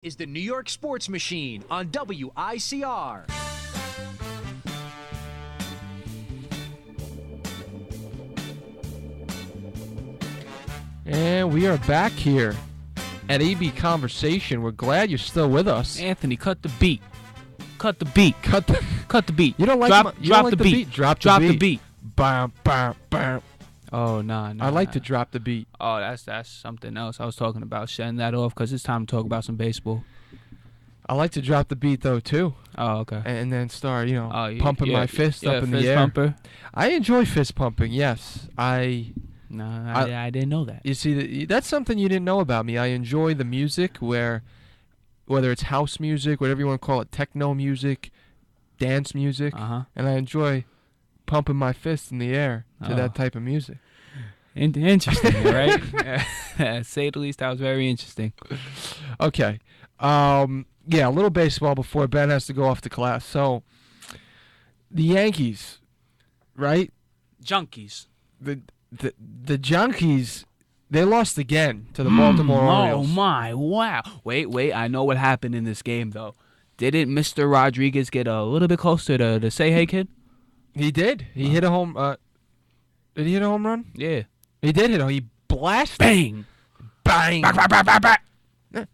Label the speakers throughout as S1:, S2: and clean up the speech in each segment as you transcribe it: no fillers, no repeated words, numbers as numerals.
S1: is the New York Sports Machine on WICR.
S2: And we are back here at AB Conversation. We're glad you're still with us.
S3: Anthony, cut the beat. Cut the beat.
S2: Cut the
S3: beat.
S2: You don't like
S3: drop the beat.
S2: Drop
S3: the beat.
S2: Bam, bam, bam.
S3: Oh, nah.
S2: I like to drop the beat.
S3: Oh, that's something else. I was talking about shutting that off because it's time to talk about some baseball.
S2: I like to drop the beat though too.
S3: Oh, okay.
S2: And then start, pumping my fist up in
S3: fist
S2: the air.
S3: Pumper.
S2: I enjoy fist pumping. Yes, I
S3: didn't know that.
S2: You see, that's something you didn't know about me. I enjoy the music, whether it's house music, whatever you want to call it, techno music, dance music, and I enjoy pumping my fists in the air to that type of music.
S3: Interesting, right? Say the least, that was very interesting.
S2: Okay. Yeah, a little baseball before Ben has to go off to class. So, the Yankees, right?
S3: Junkies.
S2: The Junkies, they lost again to the Baltimore Orioles.
S3: Oh, my, wow. Wait, I know what happened in this game, though. Didn't Mr. Rodriguez get a little bit closer to the Say Hey Kid?
S2: He did. He hit a home did he hit a home run?
S3: Yeah.
S2: He did hit. He blasted.
S3: Bang.
S2: Bang.
S3: Back, back, back, back, back.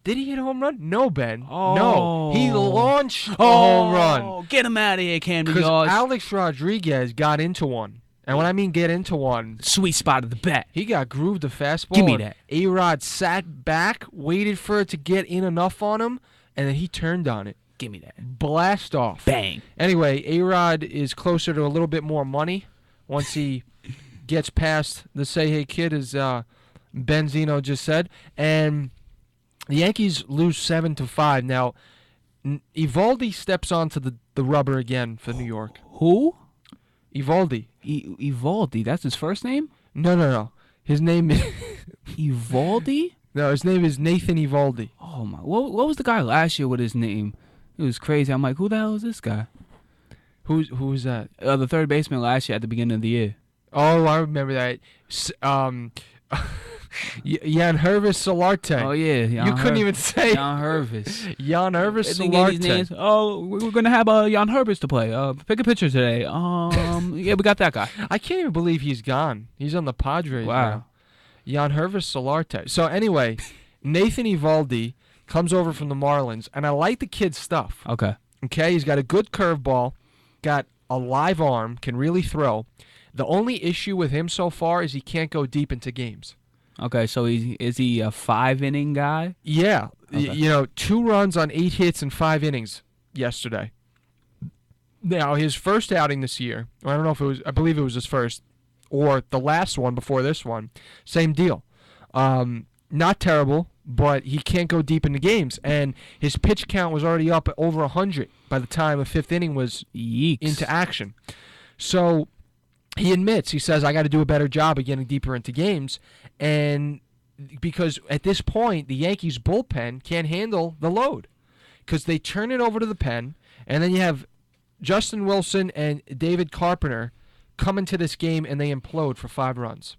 S2: Did he hit a home run? No, Ben.
S3: Oh.
S2: No. He launched a home run.
S3: Get him out of here, Camden
S2: Because
S3: Yards.
S2: Alex Rodriguez got into one. And when I mean get into one,
S3: sweet spot of the bat.
S2: he got grooved the fastball.
S3: Give me that.
S2: A-Rod sat back, waited for it to get in enough on him, and then he turned on it.
S3: Give me that.
S2: Blast off.
S3: Bang.
S2: Anyway, A-Rod is closer to a little bit more money once he gets past the Say Hey Kid, as Benzino just said. And the Yankees lose 7-5. Now, Evaldi steps onto the rubber again for New York.
S3: Who?
S2: Evaldi.
S3: Evaldi. That's his first name?
S2: No. His name is...
S3: Evaldi?
S2: No, his name is Nathan Evaldi.
S3: Oh, my. What was the guy last year with his name? It was crazy. I'm like, who the hell is this guy?
S2: Who is that?
S3: The third baseman last year at the beginning of the year.
S2: Oh, I remember that. Jan Hervis Solarte.
S3: Oh, yeah.
S2: You couldn't even say
S3: Jan Hervis.
S2: Jan Hervis Solarte.
S3: Oh, we're going to have Jan Hervis to play. Pick a pitcher today. Yeah, we got that guy.
S2: I can't even believe he's gone. He's on the Padres now. Jan Hervis Solarte. So, anyway, Nathan Evaldi comes over from the Marlins, and I like the kid's stuff.
S3: Okay,
S2: he's got a good curveball, got a live arm, can really throw. The only issue with him so far is he can't go deep into games.
S3: Okay, so is he a 5-inning guy?
S2: Yeah.
S3: Okay.
S2: 2 runs on 8 hits in 5 innings yesterday. Now, his first outing this year, I don't know if it was, I believe it was his first, or the last one before this one, same deal. Not terrible, but he can't go deep into games. And his pitch count was already up at over 100 by the time the 5th inning was into action. So he admits, he says, I got to do a better job of getting deeper into games. And because at this point, the Yankees bullpen can't handle the load because they turn it over to the pen, and then you have Justin Wilson and David Carpenter come into this game, and they implode for 5 runs.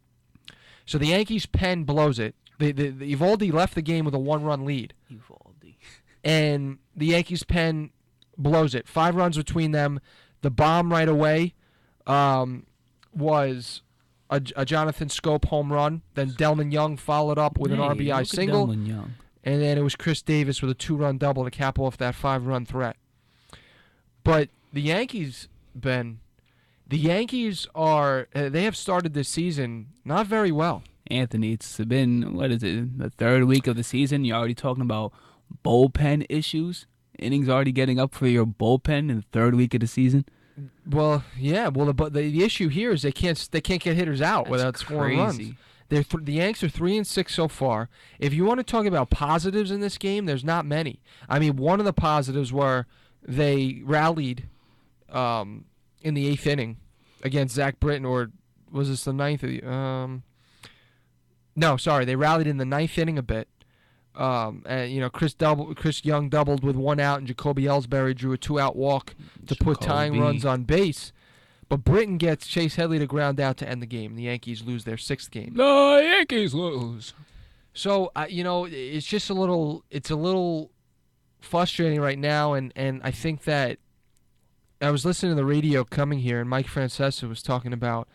S2: So the Yankees pen blows it. The Evaldi left the game with a 1-run lead.
S3: Evaldi.
S2: And the Yankees pen blows it. 5 runs between them. The bomb right away was a Jonathan Scope home run. Then Delman Young followed up with an RBI single.
S3: Delman Young.
S2: And then it was Chris Davis with a 2-run double to cap off that 5-run threat. But the Yankees, Ben, they have started this season not very well.
S3: Anthony, it's been, the 3rd week of the season. You're already talking about bullpen issues. Innings already getting up for your bullpen in the 3rd week of the season.
S2: Well, yeah. Well, the issue here is they can't get hitters out without scoring runs. The Yanks are 3-6 so far. If you want to talk about positives in this game, there's not many. I mean, one of the positives were they rallied in the 8th inning against Zach Britton, or was this the 9th? No, sorry, they rallied in the 9th inning a bit. And Chris Young doubled with 1 out, and Jacoby Ellsbury drew a 2-out walk to put tying runs on base. But Britton gets Chase Headley to ground out to end the game. The Yankees lose their 6th game.
S3: The Yankees lose.
S2: So it's just a little frustrating right now, and I think that I was listening to the radio coming here, and Mike Francesa was talking about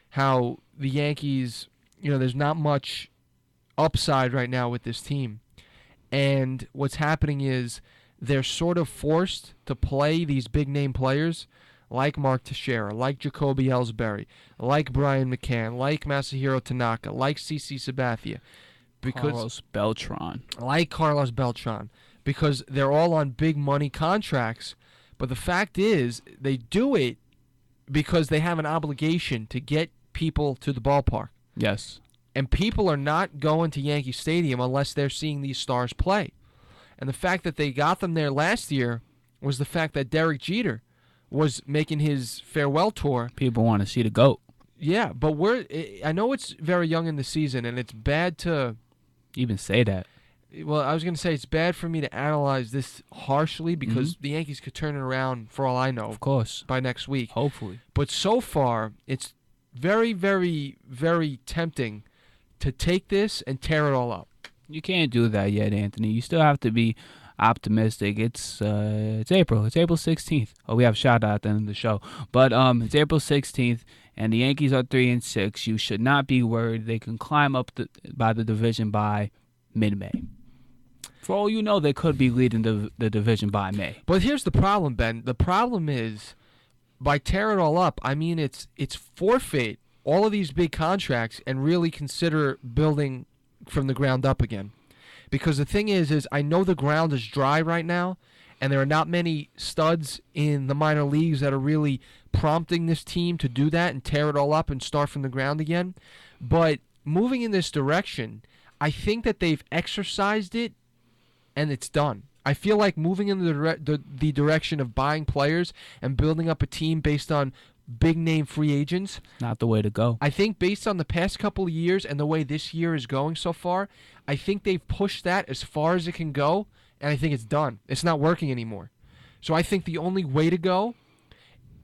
S2: how the Yankees, there's not much upside right now with this team. And what's happening is they're sort of forced to play these big-name players like Mark Teixeira, like Jacoby Ellsbury, like Brian McCann, like Masahiro Tanaka, like CC Sabathia.
S3: Carlos Beltran.
S2: Like Carlos Beltran. Because they're all on big money contracts. But the fact is, they do it because they have an obligation to get people to the ballpark.
S3: Yes.
S2: And people are not going to Yankee Stadium unless they're seeing these stars play. And the fact that they got them there last year was the fact that Derek Jeter was making his farewell tour.
S3: People want to see the GOAT.
S2: Yeah, but I know it's very young in the season, and it's bad to
S3: even say that.
S2: Well, I was going to say it's bad for me to analyze this harshly because the Yankees could turn it around, for all I know,
S3: of course,
S2: by next week.
S3: Hopefully.
S2: But so far, it's very, very, very tempting to take this and tear it all up.
S3: You can't do that yet, Anthony. You still have to be optimistic. It's April. It's April 16th. Oh, we have a shout out at the end of the show. But it's April 16th, and the Yankees are 3-6. You should not be worried. They can climb up by the division by mid-May. For all you know, they could be leading the division by May.
S2: But here's the problem, Ben. The problem is, by tearing it all up, I mean it's forfeit all of these big contracts and really consider building from the ground up again. Because the thing is I know the ground is dry right now, and there are not many studs in the minor leagues that are really prompting this team to do that and tear it all up and start from the ground again. But moving in this direction, I think that they've exercised it, and it's done. I feel like moving in the direction of buying players and building up a team based on big-name free agents.
S3: Not the way to go.
S2: I think based on the past couple of years and the way this year is going so far, I think they've pushed that as far as it can go, and I think it's done. It's not working anymore. So I think the only way to go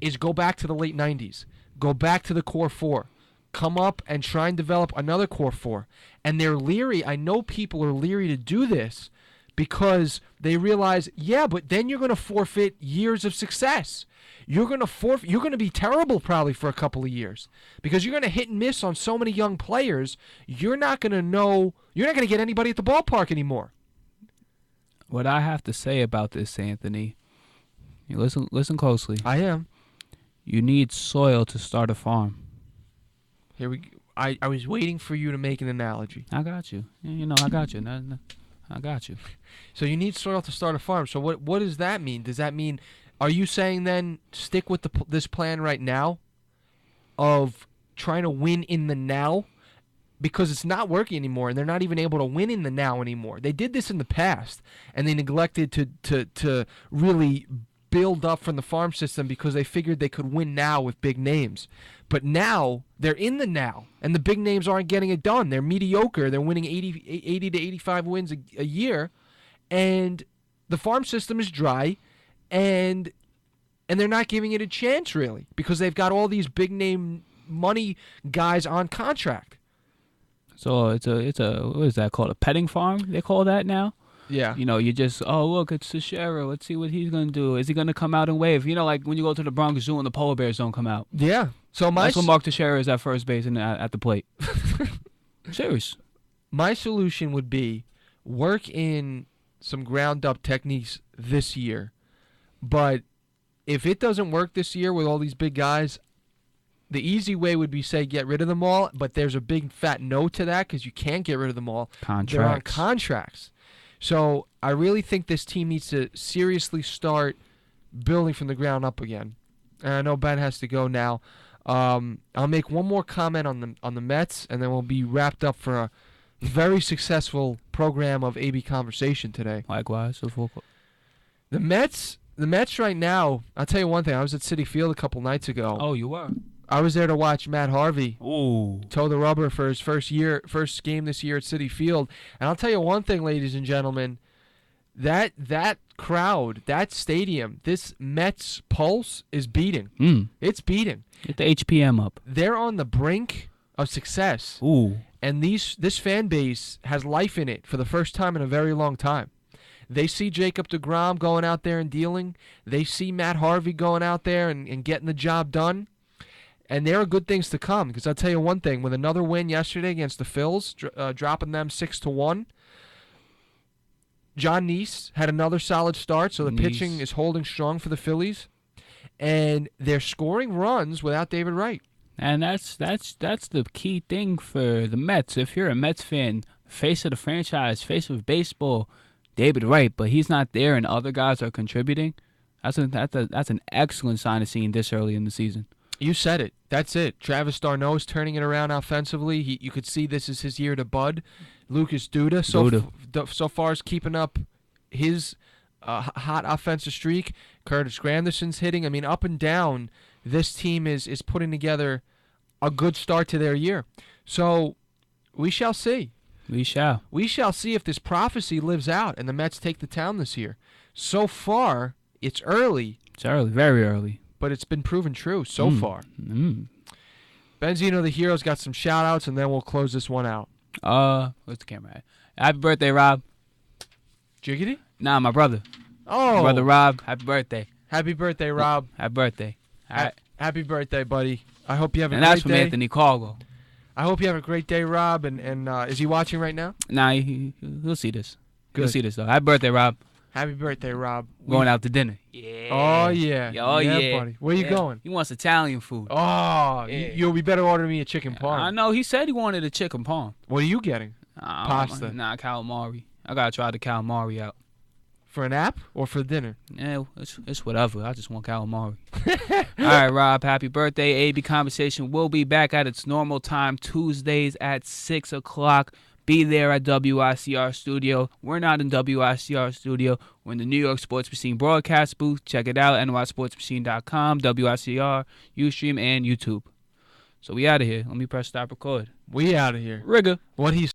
S2: is go back to the late 90s. Go back to the core four. Come up and try and develop another core four. And they're leery. I know people are leery to do this because they realize, yeah, but then you're going to forfeit years of success. You're going to be terrible probably for a couple of years because you're going to hit and miss on so many young players. You're not going to get anybody at the ballpark anymore.
S3: What I have to say about this, Anthony, you listen closely.
S2: I am.
S3: You need soil to start a farm.
S2: Here we go. I was waiting for you to make an analogy.
S3: I got you. I got you. No, I got you.
S2: So you need soil to start a farm. So what does that mean? Does that mean, are you saying then stick with this plan right now of trying to win in the now? Because it's not working anymore, and they're not even able to win in the now anymore. They did this in the past, and they neglected to really build up from the farm system because they figured they could win now with big names. But now they're in the now, and the big names aren't getting it done. They're mediocre. They're winning 80 to 85 wins a year, and the farm system is dry, and they're not giving it a chance really because they've got all these big name money guys on contract.
S3: So it's a what is that called? A petting farm? They call that now?
S2: Yeah.
S3: You just, look, it's Teixeira. Let's see what he's going to do. Is he going to come out and wave? Like when you go to the Bronx Zoo and the polar bears don't come out.
S2: Yeah. So
S3: that's when Mark Teixeira is at first base and at the plate. Serious.
S2: My solution would be work in some ground-up techniques this year. But if it doesn't work this year with all these big guys, the easy way would be, say, get rid of them all, but there's a big fat no to that because you can't get rid of them all.
S3: Contracts.
S2: They're on contracts. So I really think this team needs to seriously start building from the ground up again. And I know Ben has to go now. I'll make one more comment on the Mets, and then we'll be wrapped up for a very successful program of AB Conversation today.
S3: Likewise.
S2: The Mets right now, I'll tell you one thing. I was at Citi Field a couple nights ago.
S3: Oh, you were?
S2: I was there to watch Matt Harvey toe the rubber for his first game this year at Citi Field. And I'll tell you one thing, ladies and gentlemen, that crowd, that stadium, this Mets pulse is beating. It's beating.
S3: Get the HPM up.
S2: They're on the brink of success.
S3: Ooh.
S2: And this fan base has life in it for the first time in a very long time. They see Jacob deGrom going out there and dealing. They see Matt Harvey going out there and getting the job done. And there are good things to come, because I'll tell you one thing. With another win yesterday against the Phils, dropping them 6-1, John Neese had another solid start, so the pitching is holding strong for the Phillies. And they're scoring runs without David Wright.
S3: And that's the key thing for the Mets. If you're a Mets fan, face of the franchise, face of baseball, David Wright, but he's not there and other guys are contributing, that's an excellent sign of seeing this early in the season.
S2: You said it. That's it. Travis d'Arnaud is turning it around offensively. You could see this is his year to bud. Lucas Duda so far is keeping up his hot offensive streak. Curtis Granderson's hitting. I mean, up and down, this team is putting together a good start to their year. So we shall see.
S3: We shall.
S2: We shall see if this prophecy lives out and the Mets take the town this year. So far, it's early.
S3: It's early, very early.
S2: But it's been proven true so far. Benzino the Hero's got some shout-outs, and then we'll close this one out.
S3: Where's the camera at? Happy birthday, Rob.
S2: Jiggity?
S3: Nah, my brother.
S2: Oh.
S3: My brother Rob, happy birthday.
S2: Happy birthday, Rob.
S3: Happy birthday. All right.
S2: Happy birthday, buddy. I hope you have a great
S3: day. And that's from
S2: day.
S3: Anthony Caldwell.
S2: I hope you have a great day, Rob. And is he watching right now?
S3: Nah, he'll see this.
S2: Good.
S3: He'll see this, though. Happy birthday, Rob.
S2: Happy birthday, Rob.
S3: Going out to dinner. Yeah.
S2: Oh, yeah.
S3: Oh, yeah.
S2: Buddy. Where you going?
S3: He wants Italian food.
S2: Oh,
S3: yeah.
S2: You'll be better order me a chicken parm.
S3: I know. He said he wanted a chicken parm.
S2: What are you getting? Pasta.
S3: Nah, calamari. I got to try the calamari out.
S2: For an app or for dinner?
S3: Yeah, it's whatever. I just want calamari. All right, Rob, happy birthday. AB Conversation will be back at its normal time, Tuesdays at 6 o'clock. Be there at WICR Studio. We're not in WICR Studio. We're in the New York Sports Machine broadcast booth. Check it out, nysportsmachine.com, WICR, Ustream, and YouTube. So we out of here. Let me press stop record.
S2: We out of here.
S3: Rigger.
S2: What he